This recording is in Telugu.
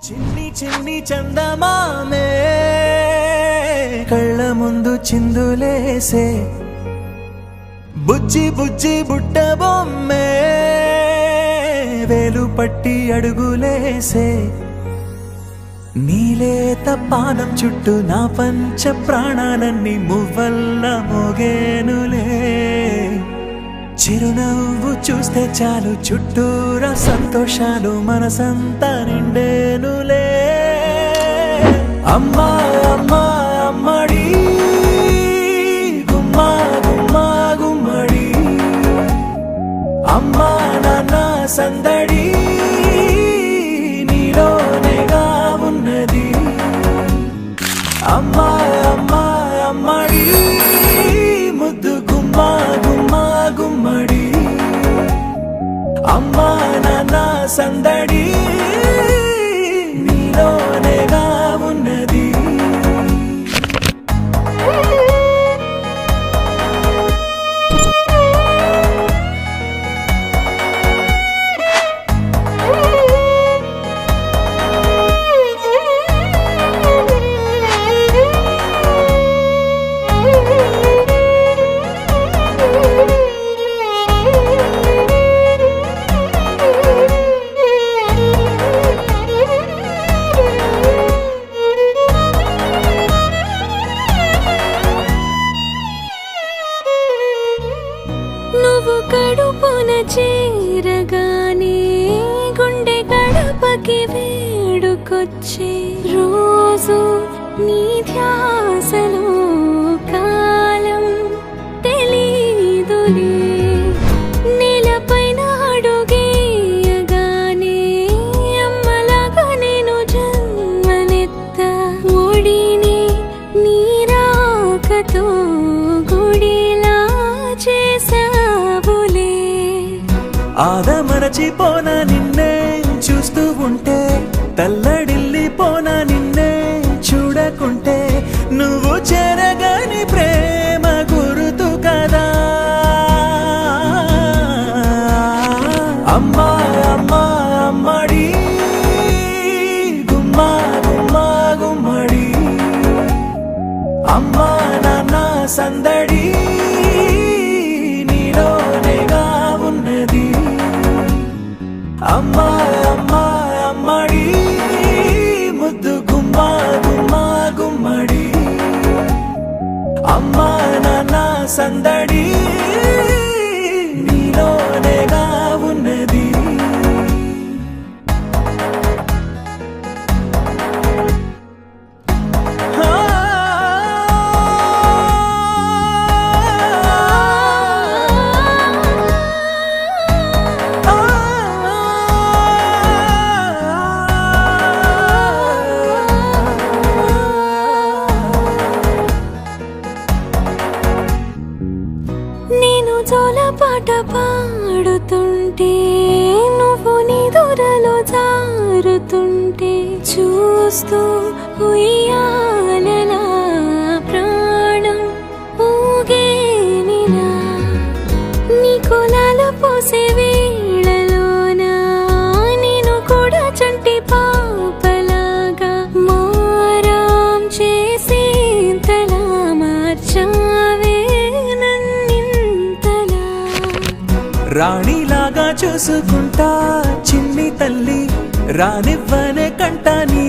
చిన్ని చిన్ని చందమామే కళ్ళ ముందు చిందులేసే బుజ్జి బుజ్జి బుట్ట బొమ్మే వేలు పట్టి అడుగులేసే నీలేత పానం చుట్టూ నా పంచ ప్రాణాలన్నీ మువ్వల్ల మోగేనులే చిరునవ్వు చూస్తే చాలు చుట్టూరా సంతోషాలు మనసంతా నిండేనులే అమ్మా అమ్మా అమ్మడి గుమ్మా గుమ్మా గుమ్మడి అమ్మా నాన్న సందడి నీలోనేగా ఉన్నది అమ్మా అమ్మా అమ్మడి ముద్దు గుమ్మా గుమ్మా గుమ్మడి అమ్మా నాన్న సందడి నీలోనేగా ఉన్నది నువ్వు కడుపున చేరగానే గుండె గడపకి వేడుకొచ్చే రోజు నీ ధ్యాసలో కాలం తెలీదులే నేలపైన అడుగేయగానే అమ్మలాగా నేను జన్మనెత్త ఒడిని నీ రాకతో గుడిలా చేసావులే ఆదమరచిపోనా నిన్నే చూస్తూ ఉంటే తల్లడిల్లిపోనా నిన్నే చూడకుంటే నువ్వు చెరగని ప్రేమ గురుతు కదా అమ్మా అమ్మా అమ్మడి గుమ్మా గుమ్మా గుమ్మడి అమ్మా నాన్న సందడి నీలోనేగా ఉన్నది అమ్మా అమ్మా అమ్మడి ముద్దు గుమ్మా గుమ్మా గుమ్మడి అమ్మా నాన్న సందడి నీలోనేగా ఉన్నది నేను జోలపాట పాడుతుంటే నువ్వు నీ దూరలో జారుతుంటే చూస్తూ ఉయ్యాలలా ప్రాణం ఊగేనిలా నీ కులాలు పోసే వేళలోనా నేను కూడా చంటి పాపలాగా మారాం చేసి తలా మార్చావే రాణిలాగా చూసుకుంటా చిన్ని తల్లి రానివ్వనే కంట నీ